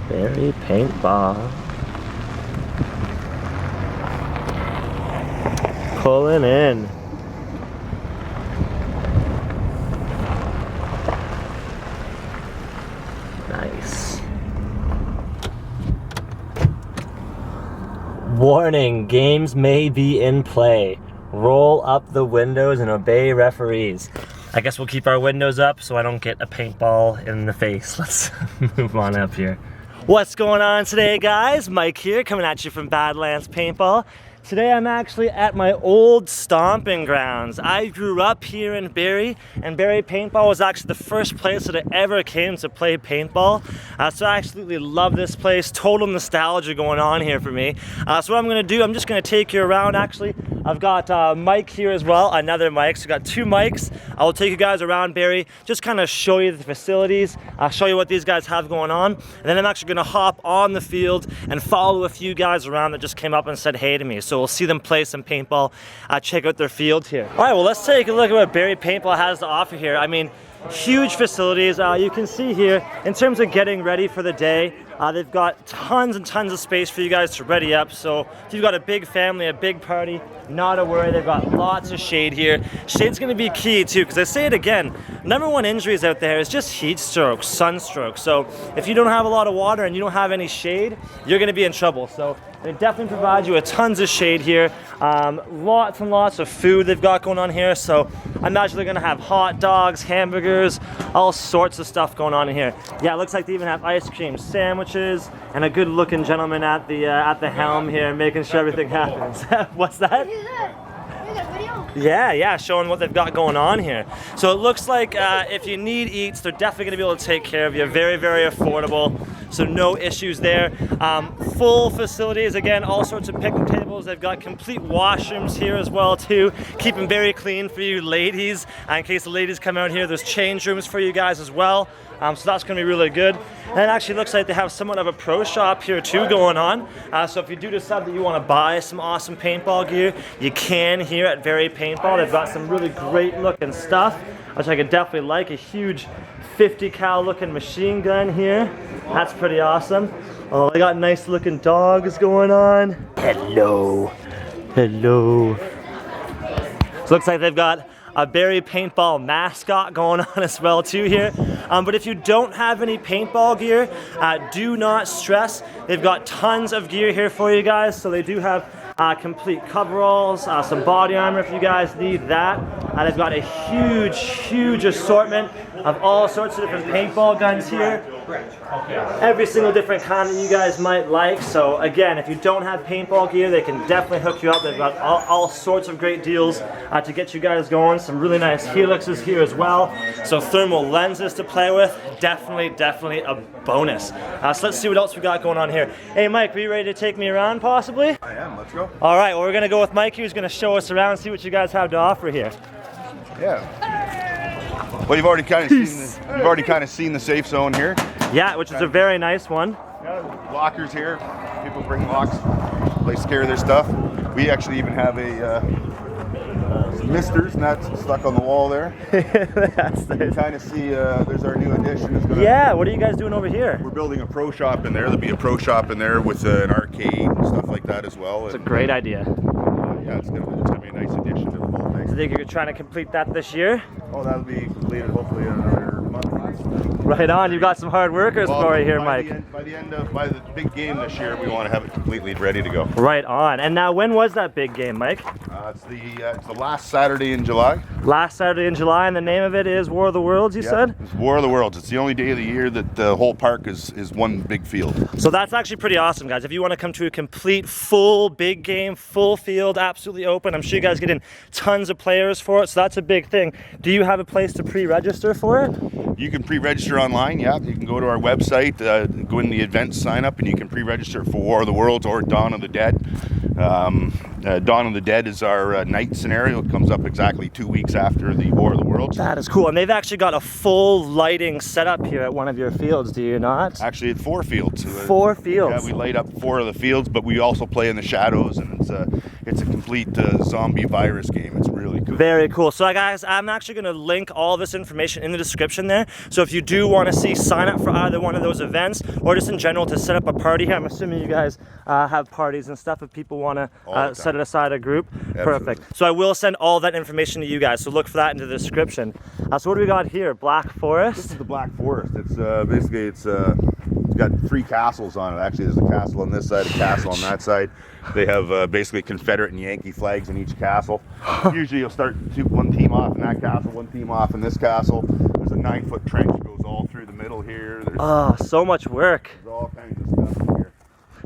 Barrie Paintball. Pulling in. Nice. Warning, games may be in play. Roll up the windows and obey referees. I guess we'll keep our windows up so I don't get a paintball in the face. Let's move on up here. What's going on today, guys? Mike here, coming at you from Badlands Paintball. Today I'm actually at my old stomping grounds. I grew up here in Barrie, and Barrie Paintball was actually the first place that I ever came to play paintball. So I absolutely love this place. Total nostalgia going on here for me. So what I'm gonna do, I'm just gonna take you around actually. I've got Mike here as well, another Mike. So we've got two mics. I will take you guys around Barrie, just kind of show you the facilities, show you what these guys have going on, and then I'm actually gonna hop on the field and follow a few guys around that just came up and said hey to me. So we'll see them play some paintball, check out their field here. All right, well, let's take a look at what Barrie Paintball has to offer here. I mean, huge facilities. You can see here, in terms of getting ready for the day, they've got tons and tons of space for you guys to ready up. So if you've got a big family, a big party, not to worry, they've got lots of shade here. Shade's gonna be key too, because I say it again, #1 injuries out there is just heat stroke, sunstroke. So if you don't have a lot of water and you don't have any shade, you're gonna be in trouble. So they definitely provide you with tons of shade here. Lots and lots of food they've got going on here. So I imagine they're gonna have hot dogs, hamburgers, all sorts of stuff going on in here. Yeah, it looks like they even have ice cream sandwiches and a good looking gentleman at the helm here making sure everything happens. What's that? Yeah, showing what they've got going on here. So it looks like if you need eats, they're definitely gonna be able to take care of you. Very, very affordable. So no issues there. Full facilities, again, all sorts of picnic tables. They've got complete washrooms here as well too. Keep them very clean for you ladies. In case the ladies come out here, there's change rooms for you guys as well. So that's gonna be really good. And it actually looks like they have somewhat of a pro shop here too going on. So if you do decide that you wanna buy some awesome paintball gear, you can here at Barrie Paintball. They've got some really great looking stuff, which I could definitely like. A huge 50 cal looking machine gun here. That's pretty awesome. Oh, they got nice looking dogs going on. Hello. Hello. So looks like they've got a Barrie Paintball mascot going on as well too here. But if you don't have any paintball gear, do not stress. They've got tons of gear here for you guys. So they do have complete coveralls, some body armor if you guys need that. They've got a huge assortment of all sorts of different paintball guns here. Every single different kind that you guys might like. So again, if you don't have paintball gear, they can definitely hook you up. They've got all sorts of great deals to get you guys going. Some really nice helixes here as well. So thermal lenses to play with, definitely a bonus. So let's see what else we got going on here. Hey Mike, are you ready to take me around possibly? I am, let's go. All right, well we're gonna go with Mike who's gonna show us around, see what you guys have to offer here. Yeah. Well, you've already kind of seen the safe zone here. Yeah, which is a very nice one. Yeah, lockers here. People bring locks, place to carry their stuff. We actually even have a misters, and that's stuck on the wall there. That's nice. You can kind of see there's our new addition. Yeah, what are you guys doing over here? We're building a pro shop in there. There'll be a pro shop in there with an arcade and stuff like that as well. It's a great idea. Yeah, it's gonna be a nice addition to the whole thing. So you think you're trying to complete that this year? Oh, that'll be completed hopefully in another month. Right on, you've got some hard workers for you here, Mike. By the big game this year, we want to have it completely ready to go. Right on. And now, when was that big game, Mike? It's the last Saturday in July. Last Saturday in July, and the name of it is War of the Worlds, you said? It's War of the Worlds. It's the only day of the year that the whole park is one big field. So that's actually pretty awesome, guys. If you want to come to a complete, full, big game, full field, absolutely open, I'm sure you guys get in tons of players for it, so that's a big thing. Do you have a place to pre-register for it? You can pre-register online, yeah. You can go to our website, go in the events, sign up, and you can pre-register for War of the Worlds or Dawn of the Dead. Dawn of the Dead is our night scenario. It comes up exactly 2 weeks after the War of the Worlds. That is cool. And they've actually got a full lighting setup here at one of your fields, do you not? Actually, it's 4 fields. 4 fields? Yeah, we light up 4 of the fields, but we also play in the shadows, and it's a complete zombie virus game. It's really really cool. Very cool. So guys, I'm actually going to link all this information in the description there. So if you do want to see, sign up for either one of those events, or just in general to set up a party here. I'm assuming you guys have parties and stuff if people want to set it aside a group. Absolutely. Perfect. So I will send all that information to you guys. So look for that in the description. So what do we got here? Black Forest? This is the Black Forest. It's basically it's got 3 castles on it. Actually, there's a castle on this side, a castle on that side. They have basically Confederate and Yankee flags in each castle. Usually you'll start one team off in that castle, one team off in this castle. There's a 9-foot trench that goes all through the middle here. There's, so much work. there's all kinds of stuff in here.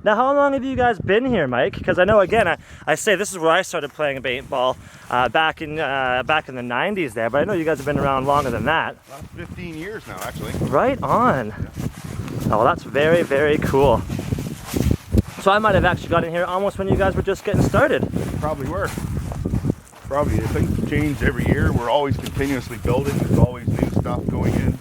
Now, how long have you guys been here, Mike? Because I know, again, I say this is where I started playing paintball back in the 90s there, but I know you guys have been around longer than that. About 15 years now, actually. Right on. Oh, that's very, very cool. So I might have actually got in here almost when you guys were just getting started. Probably were. Probably. Things change every year. We're always continuously building. There's always new stuff going in.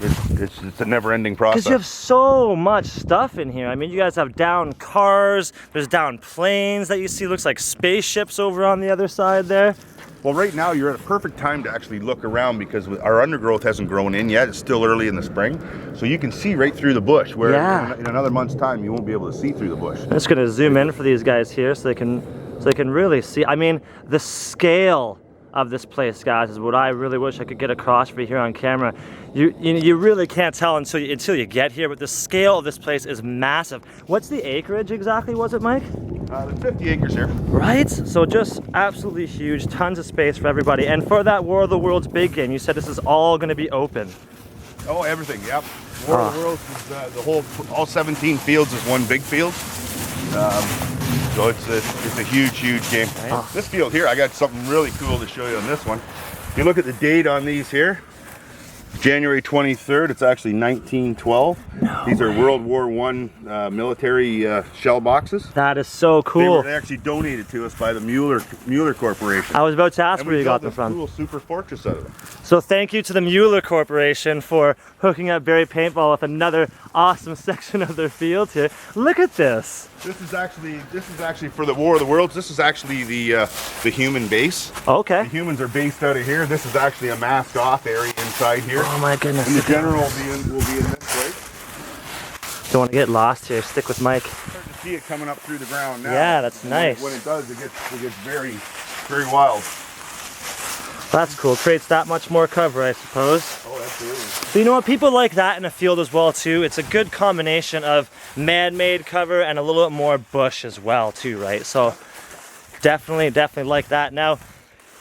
It's a never-ending process. Because you have so much stuff in here. I mean, you guys have down cars, there's down planes that you see, looks like spaceships over on the other side there. Well, right now you're at a perfect time to actually look around because our undergrowth hasn't grown in yet. It's still early in the spring. So you can see right through the bush, where in another month's time you won't be able to see through the bush. I'm just going to zoom in for these guys here so they can really see. I mean, the scale of this place, guys, is what I really wish I could get across for you here on camera. You really can't tell until you get here, but the scale of this place is massive. What's the acreage exactly, was it, Mike? There's 50 acres here. Right? So just absolutely huge, tons of space for everybody. And for that War of the Worlds big game, you said this is all going to be open. Oh, everything, yep. War of the Worlds is all 17 fields is one big field. So it's a huge, huge game. Right. This field here, I got something really cool to show you on this one. If you look at the date on these here, January 23rd, it's actually 1912. No These are way. World War I military shell boxes. That is so cool. They were actually donated to us by the Mueller Corporation. I was about to ask where you got them from. from. Cool super fortress out of them. So thank you to the Mueller Corporation for hooking up Barrie Paintball with another awesome section of their field here. Look at this. This is actually for the War of the Worlds. This is actually the human base. Okay. The humans are based out of here. This is actually a masked off area inside here. Oh my goodness. And the general will be in this place. Don't want to get lost here. Stick with Mike. Start to see it coming up through the ground now. Yeah, that's nice. When it does, it gets very, very wild. That's cool. Creates that much more cover, I suppose. Oh, absolutely. So you know what? People like that in a field as well too. It's a good combination of man-made cover and a little bit more bush as well too, right? So definitely like that. Now,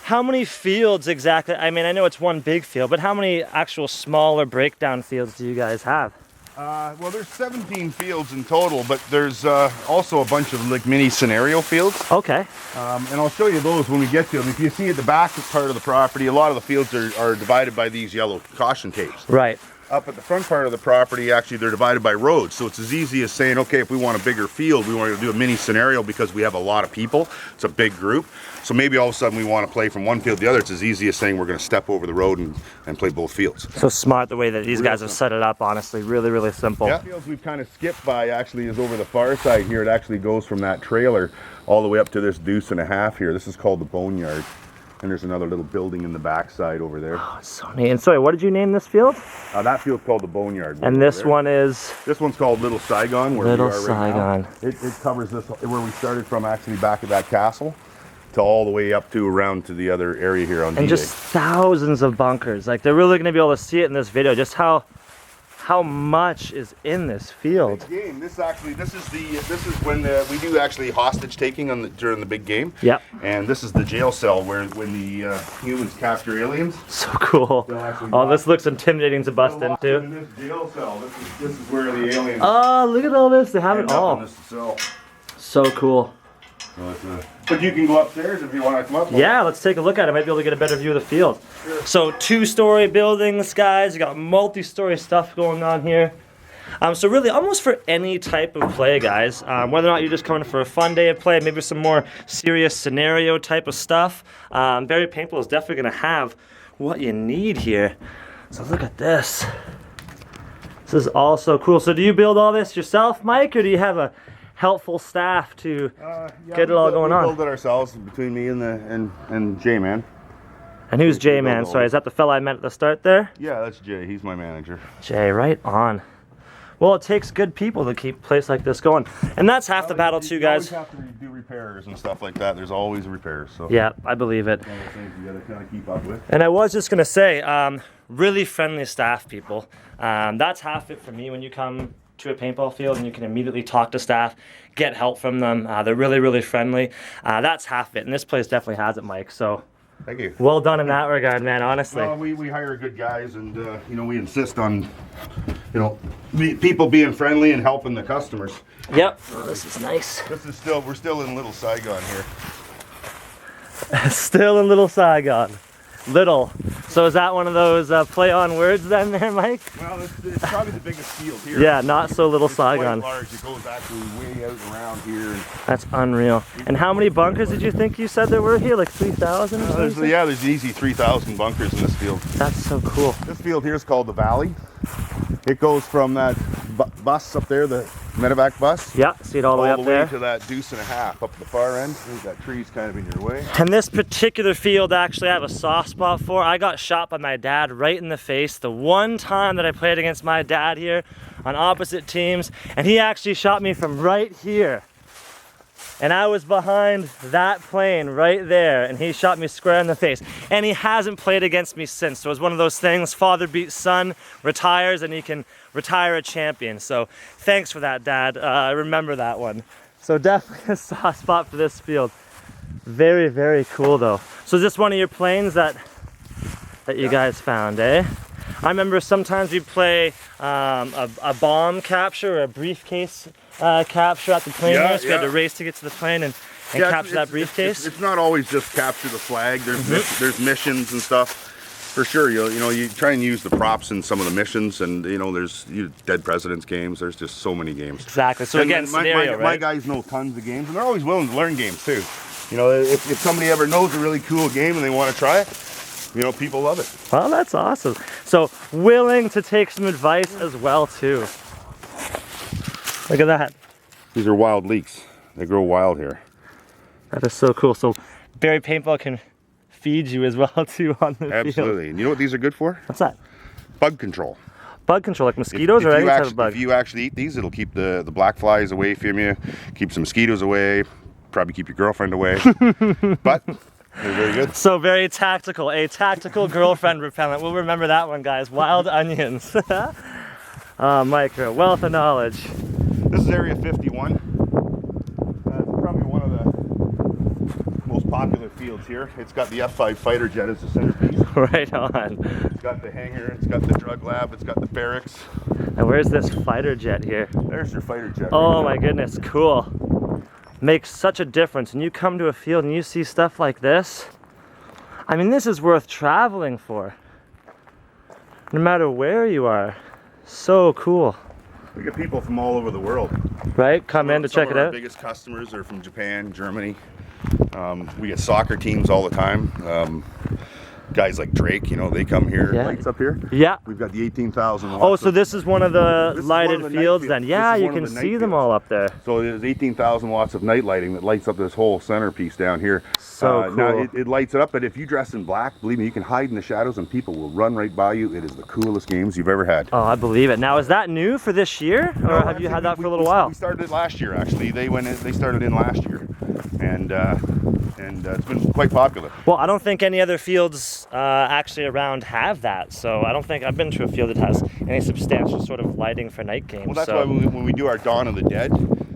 how many fields exactly? I mean, I know it's one big field, but how many actual smaller breakdown fields do you guys have? Well, there's 17 fields in total, but there's also a bunch of like mini scenario fields. Okay. And I'll show you those when we get to them. If you see at the back part of the property, a lot of the fields are divided by these yellow caution tapes. Right. Up at the front part of the property, actually, they're divided by roads. So it's as easy as saying, okay, if we want a bigger field, we want to do a mini scenario because we have a lot of people. It's a big group. So maybe all of a sudden we want to play from one field to the other. It's as easy as saying we're going to step over the road and play both fields. So smart the way that these guys have set it up, honestly. Really, really simple. Yeah. The fields we've kind of skipped by actually is over the far side here. It actually goes from that trailer all the way up to this deuce and a half here. This is called the Boneyard. And there's another little building in the backside over there. Oh, it's so neat. And sorry, what did you name this field? That field's called the Boneyard. And this one is? This one's called Little Saigon, where Little we are right Saigon. now. It covers this, where we started from actually back at that castle, to all the way up to around to the other area here on D-Day. And just thousands of bunkers. Like, they're really going to be able to see it in this video, just how much is in this field. Big game. This is when we do actually hostage taking during the big game. Yep. And this is the jail cell when the humans capture aliens. So cool. Oh, this looks intimidating to bust into. In this jail cell. This is where the aliens. Oh, look at all this. They have it all. In this cell. So cool. But you can go upstairs if you want to come up. Yeah, let's take a look at it. Might be able to get a better view of the field. Sure. So 2-story buildings, guys. You got multi-story stuff going on here. So really, almost for any type of play, guys. Whether or not you're just coming for a fun day of play, maybe some more serious scenario type of stuff. Barrie Paintball is definitely going to have what you need here. So look at this. This is all so cool. So do you build all this yourself, Mike, or do you have a helpful staff to get it all going on? We build it ourselves between me and J-Man. And who's J-Man? Sorry, is that the fella I met at the start there? Yeah, that's Jay. He's my manager. Jay, right on. Well, it takes good people to keep a place like this going. And that's half the battle too, guys. You always have to do repairs and stuff like that. There's always repairs. So yeah, I believe it. One of the things you gotta kind of keep up with. And I was just gonna say, really friendly staff people. That's half it for me when you come to a paintball field and you can immediately talk to staff, get help from them. They're really, really friendly. That's half it. And this place definitely has it, Mike. So thank you. Well done in that regard, man, honestly. Well, we hire good guys, and you know, we insist on, you know, people being friendly and helping the customers. Yep. Oh, this is nice. We're still in Little Saigon here. Still in Little Saigon. Little. So is that one of those play on words then there, Mike? Well, it's probably the biggest field here. Yeah, not so Little Saigon. Quite large. It goes actually way out around here. That's unreal. And how many bunkers did you think you said there were here? Like 3,000 or something? Yeah, there's easy 3,000 bunkers in this field. That's so cool. This field here is called the Valley. It goes from that bus up there, the medevac bus. Yeah, see it all the way up there. To that deuce and a half up the far end. There's that tree's kind of in your way. And this particular field actually I have a soft spot for. I got shot by my dad right in the face the one time that I played against my dad here on opposite teams, and he actually shot me from right here. And I was behind that plane right there, and he shot me square in the face. And he hasn't played against me since. So it was one of those things, father beats son, retires, and he can retire a champion. So thanks for that, Dad. I remember that one. So definitely a soft spot for this field. Very, very cool though. So is this one of your planes that you guys found, eh? I remember sometimes we'd play a bomb capture or a briefcase capture at the plane here, so we had to race to get to the plane and capture that briefcase. It's not always just capture the flag. There's missions and stuff. For sure, you know, you try and use the props in some of the missions, and you know, there's Dead Presidents games. There's just so many games. Exactly. So again, scenario, right? My guys know tons of games, and they're always willing to learn games too. You know, if somebody ever knows a really cool game and they want to try it, you know, people love it. Well, that's awesome. So willing to take some advice as well too. Look at that. These are wild leeks. They grow wild here. That is so cool. So Barrie Paintball can feed you as well too on the field. Absolutely. And you know what these are good for? What's that? Bug control. Bug control, like mosquitoes or any type of bug? If you actually eat these, it'll keep the black flies away from you, keep some mosquitoes away, probably keep your girlfriend away. But they're very good. So very tactical. A tactical girlfriend repellent. We'll remember that one, guys. Wild onions. Mike, a wealth of knowledge. This is Area 51. It's probably one of the most popular fields here. It's got the F5 fighter jet as the centerpiece. Right on. It's got the hangar, it's got the drug lab, it's got the barracks. And where's this fighter jet here? There's your fighter jet. Oh my goodness, cool. Makes such a difference. And you come to a field and you see stuff like this. I mean, this is worth traveling for. No matter where you are. So cool. We get people from all over the world. Right? Come in to check it out. Our biggest customers are from Japan, Germany. We get soccer teams all the time. Guys like Drake, you know, they come here. Yeah. Lights up here. Yeah. We've got the 18,000 watts. Oh, so this is one of the lighted fields then. Yeah, you can see them all up there. So there's 18,000 watts of night lighting that lights up this whole centerpiece down here. So cool. Now it lights it up, but if you dress in black, believe me, you can hide in the shadows and people will run right by you. It is the coolest games you've ever had. Oh, I believe it. Now, is that new for this year, or have you had that for a little while? We started it last year, actually. They started in last year, and it's been quite popular. Well, I don't think any other fields actually around have that, so I don't think I've been to a field that has any substantial sort of lighting for night games. Well, that's why when we do our Dawn of the Dead,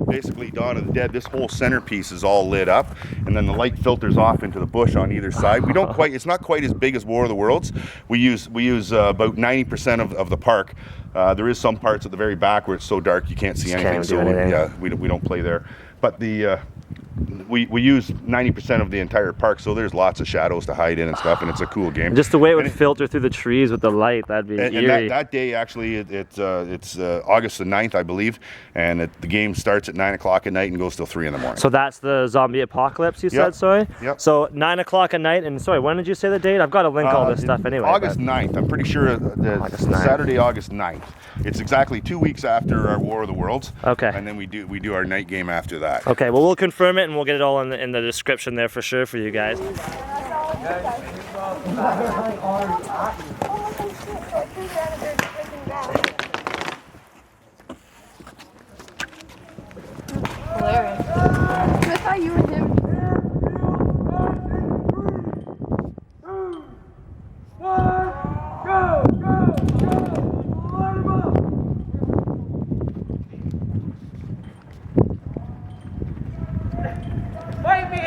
basically Dawn of the Dead, this whole centerpiece is all lit up, and then the light filters off into the bush on either side. We don't quite, it's not quite as big as War of the Worlds. We use about 90% of the park. There is some parts at the very back where it's so dark you can't see anything. So yeah, we don't play there. But the we use 90% of the entire park, so there's lots of shadows to hide in and stuff, and it's a cool game. Just the way it would filter through the trees with the light, that'd be eerie. And that day, actually, it's August the 9th, I believe, and the game starts at 9 o'clock at night and goes till 3 in the morning. So that's the zombie apocalypse you said, sorry? Yep. So 9 o'clock at night, and sorry, when did you say the date? I've got to link all this stuff anyway. August 9th, I'm pretty sure Saturday, August 9th. It's exactly 2 weeks after our War of the Worlds. Okay. And then we do our night game after that. Okay, well, we'll confirm it and we'll get it all in the description there for sure for you guys. Hilarious. I thought you were him. Fight me!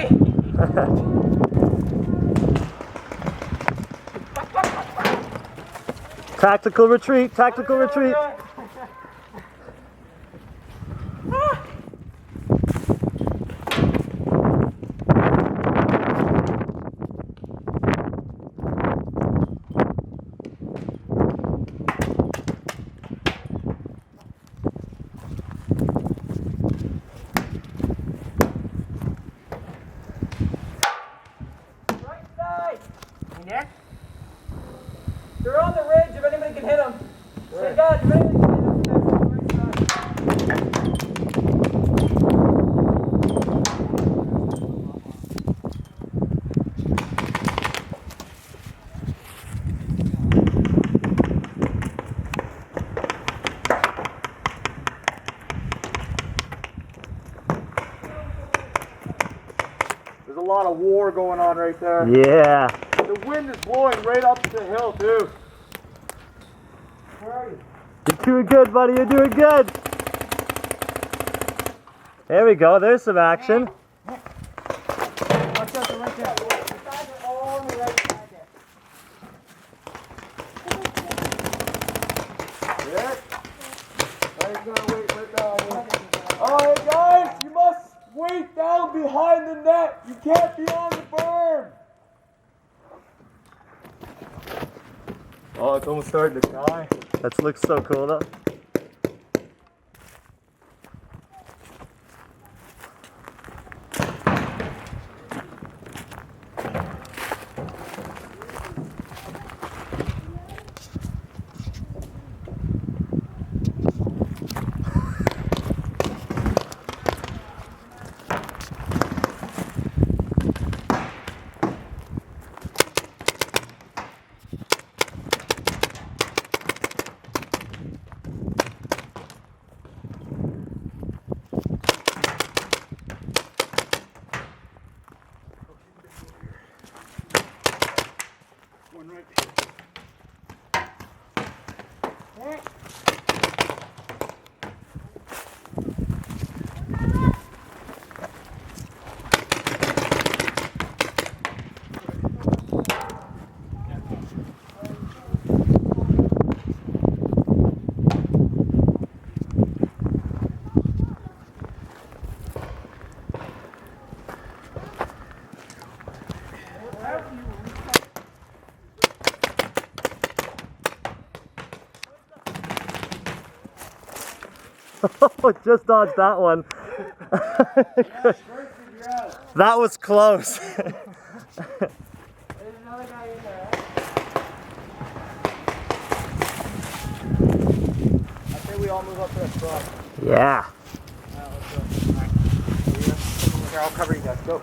Tactical retreat, tactical retreat. They're on the ridge if anybody can hit them. Saigon, if anybody can hit them. There's a lot of war going on right there. Yeah. The wind is blowing right up the hill too. Where are you? You're doing good, buddy. You're doing good. There we go. There's some action. Watch out, they're right there. The guys are all on the right side there. Yeah. Now you gotta wait right down. Alright guys, you must wait down behind the net. You can't be on the berm. Oh, it's almost starting to die. That looks so cool though. Just dodged that one. That was close. There's another guy in there. I say we all move up to that truck. Yeah. Let's go. Alright. Here, I'll cover you guys. Go.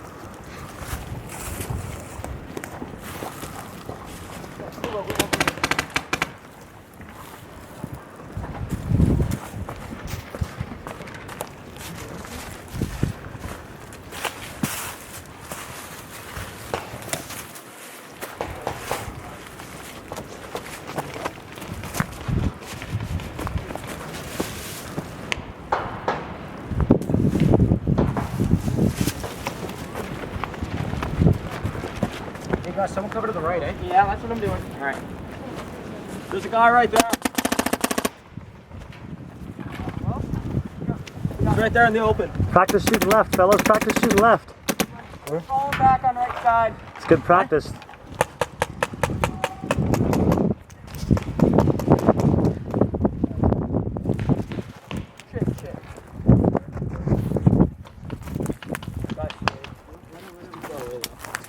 Guys, someone cover to the right, eh? Yeah, that's what I'm doing. All right. There's a guy right there. Well, we got right there in the open. Practice shooting left, fellas. Practice shooting left. We're falling back on right side. It's good practice.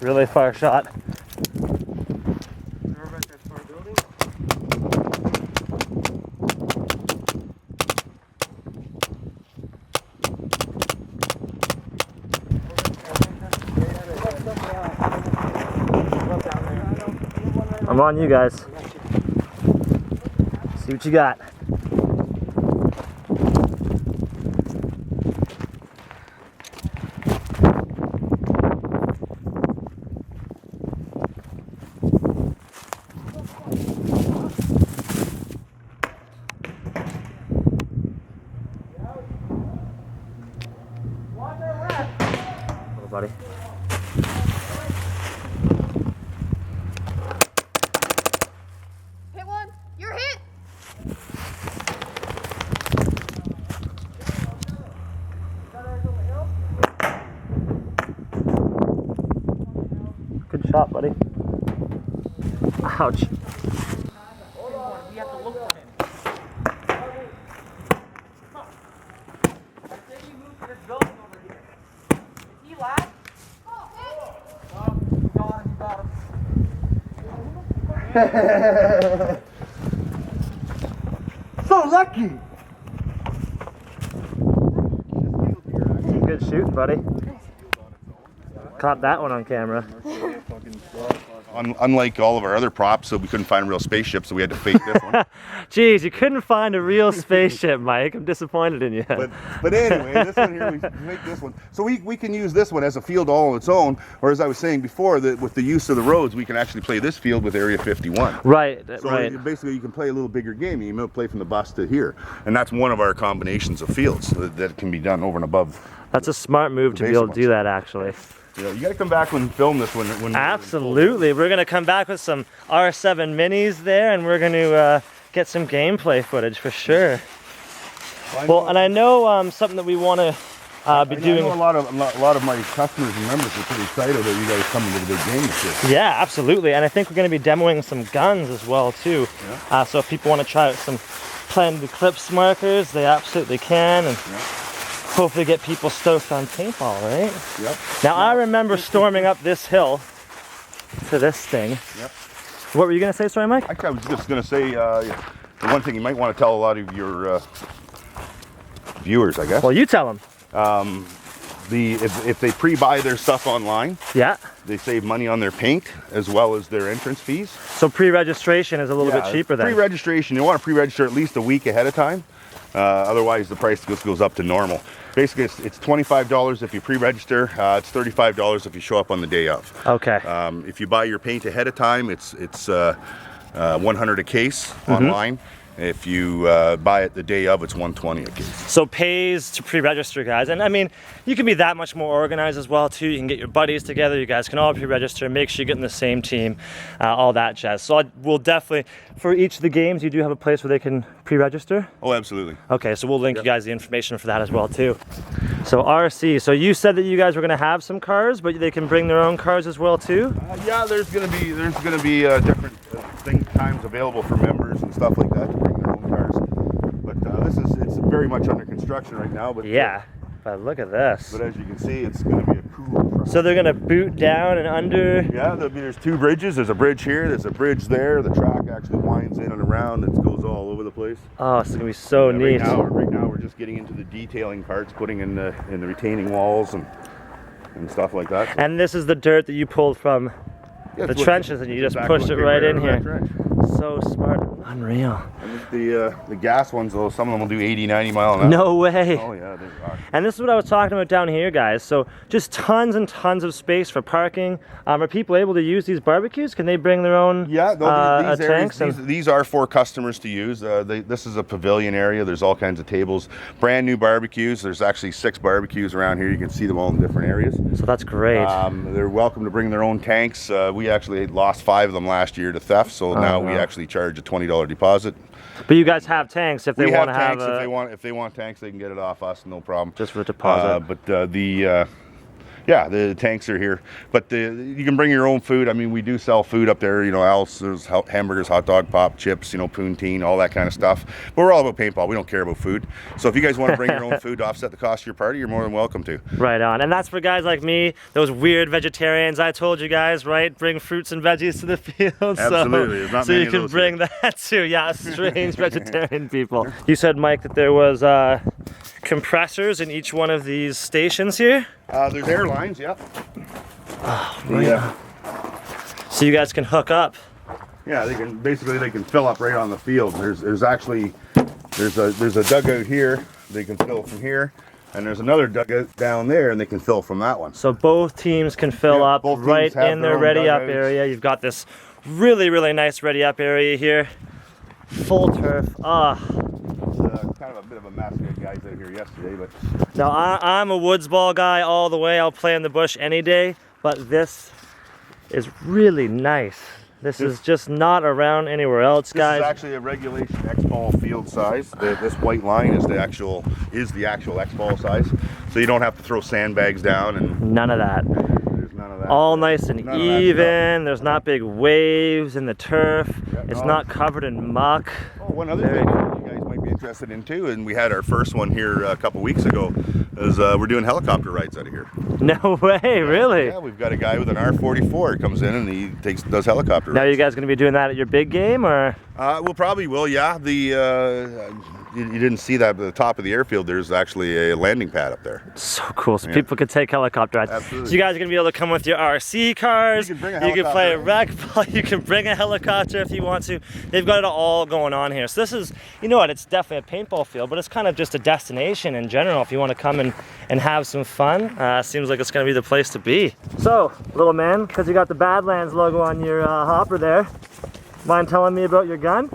Really far shot. I'm on you guys. See what you got. Hello, buddy. Hit one. You're hit. Good shot, buddy. Ouch. We have to look for him. I think he moved to this building over here. Is he last? Got him. So lucky. Good shooting, buddy. Caught that one on camera. Unlike all of our other props, so we couldn't find a real spaceship, so we had to fake this one. Jeez, you couldn't find a real spaceship, Mike. I'm disappointed in you. But anyway, this one here, we make this one. So we can use this one as a field all on its own, or as I was saying before, that with the use of the roads, we can actually play this field with Area 51. Right, So right. basically you can play a little bigger game. You can play from the bus to here. And that's one of our combinations of fields that can be done over and above. That's a smart move to be able to do that, actually. You know, you got to come back and film this when Absolutely. We're going to come back with some R7 minis there, and we're going to get some gameplay footage for sure. Well, and I know something that we want to be doing. I know a lot of my customers and members are pretty excited that you guys coming to the big game this year. Yeah, absolutely. And I think we're going to be demoing some guns as well, too. Yeah. So if people want to try out some Planet Eclipse markers, they absolutely can. And hopefully get people stoked on paintball, right? Yep. Now, I remember storming up this hill to this thing. Yep. What were you going to say, sorry, Mike? Actually, I was just going to say the one thing you might want to tell a lot of your viewers, I guess. Well, you tell them. If they pre-buy their stuff online, Yeah. they save money on their paint as well as their entrance fees. So pre-registration is a little bit cheaper then. Pre-registration, you want to pre-register at least a week ahead of time. Otherwise, the price goes up to normal. Basically, it's $25 if you pre-register. It's $35 if you show up on the day of. Okay. If you buy your paint ahead of time, it's $100 a case online. If you buy it the day of, it's $120 a case. So pays to pre-register, guys. And I mean, you can be that much more organized as well too. You can get your buddies together. You guys can all pre-register. Make sure you get in the same team, all that jazz. So we'll definitely, for each of the games, you do have a place where they can pre-register? Oh, absolutely. Okay, so we'll link you guys the information for that as well too. So RC, so you said that you guys were going to have some cars, but they can bring their own cars as well too? Yeah, there's gonna be different times available for members and stuff like that to bring their own cars. But it's very much under construction right now. But Yeah, but look at this. But as you can see, it's gonna be a cool truck. So they're going to boot down and under? Yeah, there's two bridges. There's a bridge here. There's a bridge there. The track actually winds in and around. It goes all over the place. Oh, it's going to be so neat. Right now, we're just getting into the detailing parts, putting in the retaining walls and stuff like that. So, And this is the dirt that you pulled from yeah, the it's trenches, and you just exactly pushed it what right came in out of here. that trench. So smart. Unreal. And the gas ones, though, some of them will do 80, 90 mile an hour. No way. Oh yeah, they are. And this is what I was talking about down here, guys. So just tons and tons of space for parking. Are people able to use these barbecues? Can they bring their own Yeah, these tanks? areas, these are for customers to use. This is a pavilion area. There's all kinds of tables. Brand new barbecues. There's actually 6 barbecues around here. You can see them all in different areas. So that's great. They're welcome to bring their own tanks. We actually lost 5 of them last year to theft, so now we actually charge a $20 deposit. But you guys have tanks if they We want have to have tanks if they want tanks, they can get it off us, no problem. just for a deposit. But yeah, the tanks are here. But you can bring your own food. I mean, we do sell food up there. You know, there's hamburgers, hot dog, pop, chips, you know, poutine, all that kind of stuff. But we're all about paintball. We don't care about food. So if you guys want to bring your own food to offset the cost of your party, you're more than welcome to. Right on. And that's for guys like me, those weird vegetarians. I told you guys, right? Bring fruits and veggies to the field. Absolutely. There's not So many you of can those bring that too. Yeah, strange vegetarian people. You said, Mike, that there was compressors in each one of these stations here? There's airlines, yep. Oh, yeah. So you guys can hook up. Yeah, they can fill up right on the field. There's actually a dugout here. They can fill from here, and there's another dugout down there, and they can fill from that one. So both teams can fill up right in their ready up area. You've got this really, really nice ready up area here. Full turf. Kind of a bit of a mess. We had guys out here yesterday, but Now I'm a woods ball guy all the way. I'll play in the bush any day, but this is really nice. This is just not around anywhere else, guys. This is actually a regulation X-ball field size. This white line is the actual X-ball size, so you don't have to throw sandbags down and None of that. there's none of that. All nice and None of that even. There's not big waves in the turf. Yeah, It's no. not covered in muck. Oh, one other thing you guys might be interested in too, and we had our first one here a couple weeks ago, is we're doing helicopter rides out of here. No way, really? Yeah, we've got a guy with an R44 comes in and he does helicopter Now rides. you guys gonna be doing that at your big game, or? We'll probably will, yeah. You didn't see that at the top of the airfield. There's actually a landing pad up there. So cool, so people could take helicopter rides. Absolutely. So you guys are gonna be able to come with your RC cars. You can bring a You can play a helicopter. rec ball. You can bring a helicopter if you want to. They've got it all going on here. So this is, you know what? It's definitely a paintball field, but it's kind of just a destination in general. If you want to come and have some fun, seems like it's gonna be the place to be. So, little man, because you got the Badlands logo on your hopper there, mind telling me about your gun?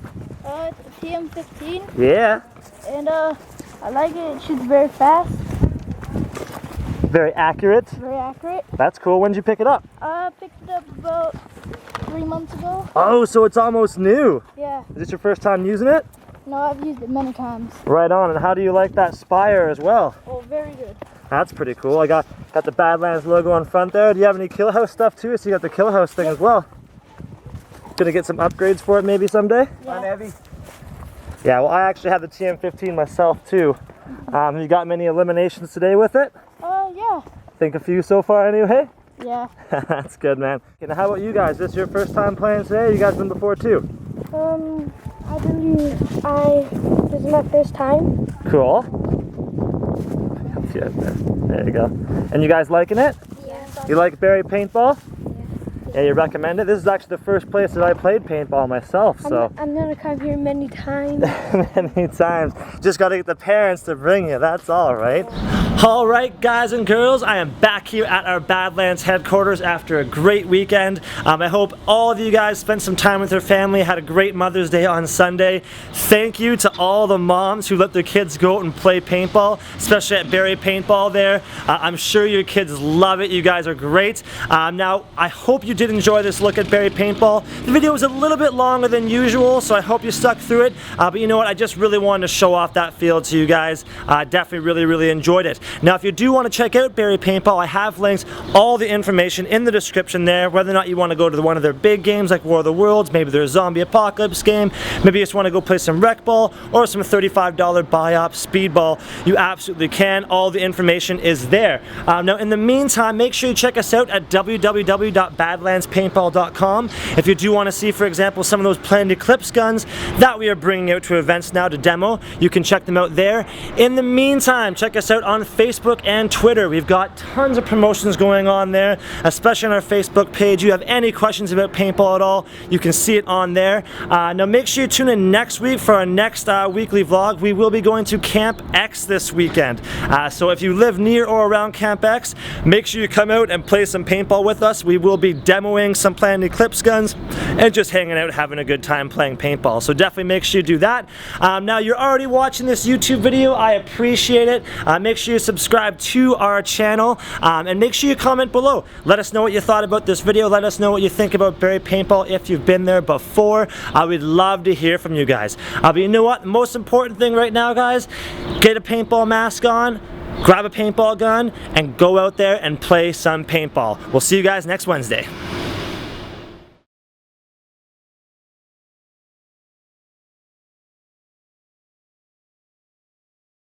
It's a TM15, Yeah. and I like it. It shoots very fast, Very accurate. very accurate. That's cool. When did you pick it up? I picked it up about 3 months ago. Oh, so it's almost new. Yeah, Is this your first time using it? no, I've used it many times. Right on. And how do you like that spire as well? Oh, very good. That's pretty cool. I got the Badlands logo on front there. Do you have any kill house stuff too? So you got the kill house thing as well. Gonna get some upgrades for it maybe someday? Yeah. Yeah, well I actually have the TM15 myself too. Have you got many eliminations today with it? Yeah. Think a few so far anyway? Yeah. That's good, man. Okay, now how about you guys? This your first time playing today? You guys been before too? I believe this is my first time. Cool. Yeah, there you go. And you guys liking it? Yeah. You like Barrie Paintball? Yeah, you recommend it? This is actually the first place that I played paintball myself, so. I'm gonna come here many times. Many times. Just gotta get the parents to bring you, that's all, right? All right, guys and girls, I am back here at our Badlands headquarters after a great weekend. I hope all of you guys spent some time with your family, had a great Mother's Day on Sunday. Thank you to all the moms who let their kids go out and play paintball, especially at Barrie Paintball there. I'm sure your kids love it. You guys are great. Now, I hope you did enjoy this look at Barrie Paintball. The video was a little bit longer than usual, so I hope you stuck through it. But you know what? I just really wanted to show off that field to you guys. Definitely really enjoyed it. Now, if you do want to check out Barrie Paintball, I have linked all the information in the description there, whether or not you want to go to one of their big games like War of the Worlds, maybe their zombie apocalypse game, maybe you just want to go play some rec ball or some $35 buy-up speedball, you absolutely can. All the information is there. Now, in the meantime, make sure you check us out at www.badlandspaintball.com. If you do want to see, for example, some of those planned Eclipse guns that we are bringing out to events now to demo, you can check them out there. In the meantime, check us out on Facebook and Twitter. We've got tons of promotions going on there, especially on our Facebook page. You have any questions about paintball at all, you can see it on there. Now make sure you tune in next week for our next weekly vlog. We will be going to Camp X this weekend. So if you live near or around Camp X, make sure you come out and play some paintball with us. We will be demoing some planned Eclipse guns and just hanging out, having a good time playing paintball. So definitely make sure you do that. Now you're already watching this YouTube video. I appreciate it. Make sure you subscribe to our channel, and make sure you comment below. Let us know what you thought about this video. Let us know what you think about Barrie Paintball if you've been there before. We'd love to hear from you guys. But you know what? The most important thing right now, guys, get a paintball mask on, grab a paintball gun, and go out there and play some paintball. We'll see you guys next Wednesday.